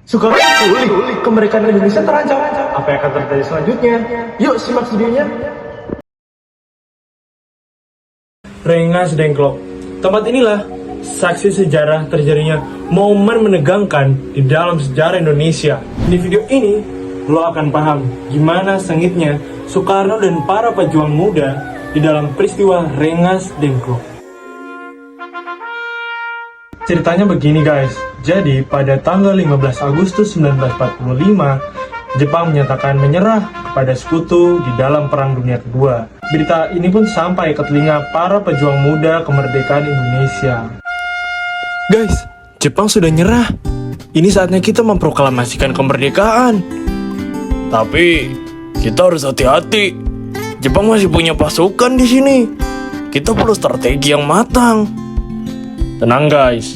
Soekarno diculik, kemerdekaan Indonesia terancam. Apa yang akan terjadi selanjutnya? Yuk simak videonya. Rengas Dengklok. Tempat inilah saksi sejarah terjadinya momen menegangkan di dalam sejarah Indonesia. Di video ini, lo akan paham gimana sengitnya Soekarno dan para pejuang muda di dalam peristiwa Rengas Dengklok. Ceritanya begini guys, jadi pada tanggal 15 Agustus 1945, Jepang menyatakan menyerah kepada sekutu di dalam Perang Dunia Kedua. Berita ini pun sampai ke telinga para pejuang muda kemerdekaan Indonesia. Guys, Jepang sudah nyerah. Ini saatnya kita memproklamasikan kemerdekaan. Tapi kita harus hati-hati. Jepang masih punya pasukan di sini. Kita perlu strategi yang matang. Tenang guys,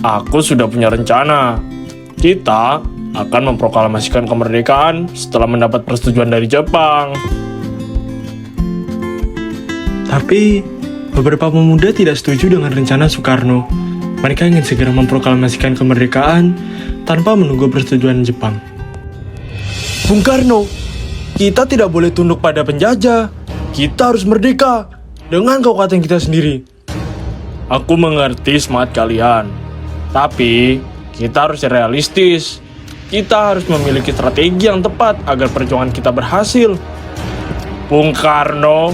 aku sudah punya rencana. Kita akan memproklamasikan kemerdekaan setelah mendapat persetujuan dari Jepang. Tapi beberapa pemuda tidak setuju dengan rencana Soekarno. Mereka ingin segera memproklamasikan kemerdekaan tanpa menunggu persetujuan Jepang. Bung Karno, kita tidak boleh tunduk pada penjajah. Kita harus merdeka dengan kekuatan kita sendiri. Aku mengerti semangat kalian, tapi kita harus realistis. Kita harus memiliki strategi yang tepat agar perjuangan kita berhasil. Bung Karno,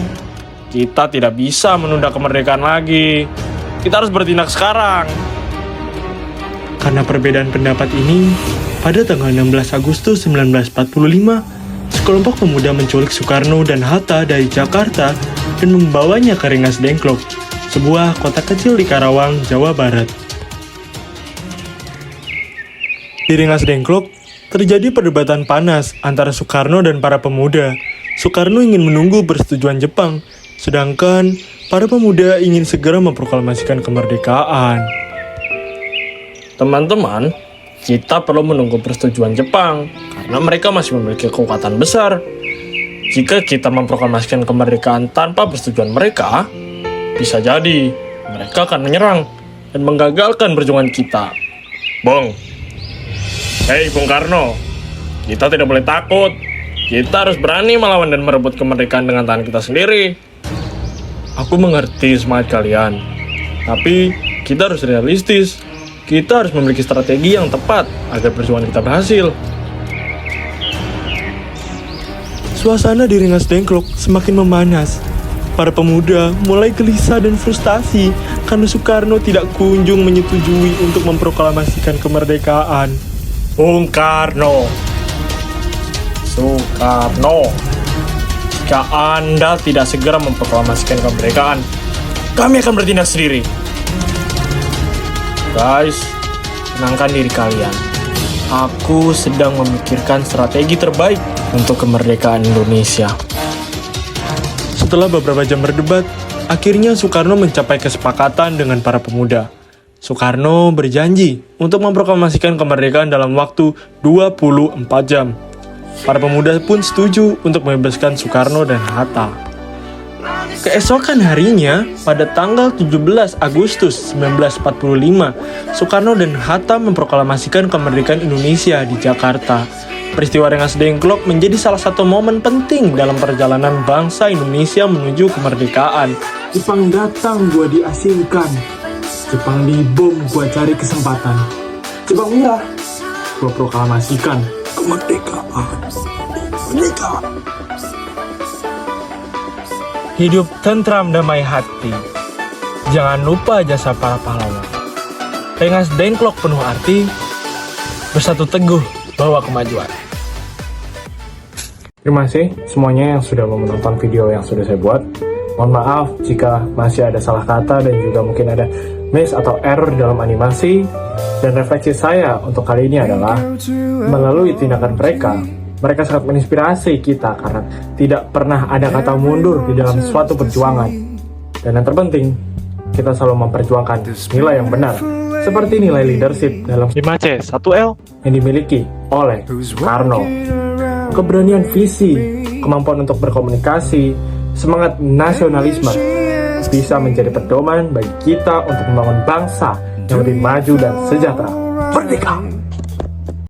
kita tidak bisa menunda kemerdekaan lagi. Kita harus bertindak sekarang. Karena perbedaan pendapat ini, pada tanggal 16 Agustus 1945, sekelompok pemuda menculik Soekarno dan Hatta dari Jakarta dan membawanya ke Rengas Dengklok, sebuah kota kecil di Karawang, Jawa Barat. Di Rengas Dengklok, terjadi perdebatan panas antara Soekarno dan para pemuda. Soekarno ingin menunggu persetujuan Jepang, sedangkan para pemuda ingin segera memproklamasikan kemerdekaan. Teman-teman, kita perlu menunggu persetujuan Jepang karena mereka masih memiliki kekuatan besar. Jika kita memproklamasikan kemerdekaan tanpa persetujuan mereka, bisa jadi mereka akan menyerang dan menggagalkan perjuangan kita. Bung, hei Bung Karno, kita tidak boleh takut. Kita harus berani melawan dan merebut kemerdekaan dengan tangan kita sendiri. Aku mengerti semangat kalian, tapi kita harus realistis. Kita harus memiliki strategi yang tepat agar perjuangan kita berhasil. Suasana di Rengas Dengklok semakin memanas. Para pemuda mulai gelisah dan frustasi karena Soekarno tidak kunjung menyetujui untuk memproklamasikan kemerdekaan. Bung Karno, Soekarno, jika Anda tidak segera memproklamasikan kemerdekaan, kami akan bertindak sendiri. Guys, tenangkan diri kalian. Aku sedang memikirkan strategi terbaik untuk kemerdekaan Indonesia. Setelah beberapa jam berdebat, akhirnya Soekarno mencapai kesepakatan dengan para pemuda. Soekarno berjanji untuk memproklamasikan kemerdekaan dalam waktu 24 jam. Para pemuda pun setuju untuk membebaskan Soekarno dan Hatta. Keesokan harinya, pada tanggal 17 Agustus 1945, Soekarno dan Hatta memproklamasikan kemerdekaan Indonesia di Jakarta. Peristiwa Rengas Dengklok menjadi salah satu momen penting dalam perjalanan bangsa Indonesia menuju kemerdekaan. Jepang datang, gua diasingkan. Jepang dibom, gua cari kesempatan. Jepang menyerah, gua proklamasikan kemerdekaan. Merdeka. Hidup tentram damai hati. Jangan lupa jasa para pahlawan. Rengas Dengklok penuh arti. Bersatu teguh bawa kemajuan. Terima kasih semuanya yang sudah menonton video yang sudah saya buat. Mohon maaf jika masih ada salah kata dan juga mungkin ada miss atau error dalam animasi. Dan refleksi saya untuk kali ini adalah melalui tindakan mereka sangat menginspirasi kita karena tidak pernah ada kata mundur di dalam suatu perjuangan. Dan yang terpenting, kita selalu memperjuangkan nilai yang benar, seperti nilai leadership dalam 5C 1L yang dimiliki oleh Soekarno. Keberanian visi, kemampuan untuk berkomunikasi, semangat nasionalisme bisa menjadi pedoman bagi kita untuk membangun bangsa yang lebih maju dan sejahtera. Merdeka!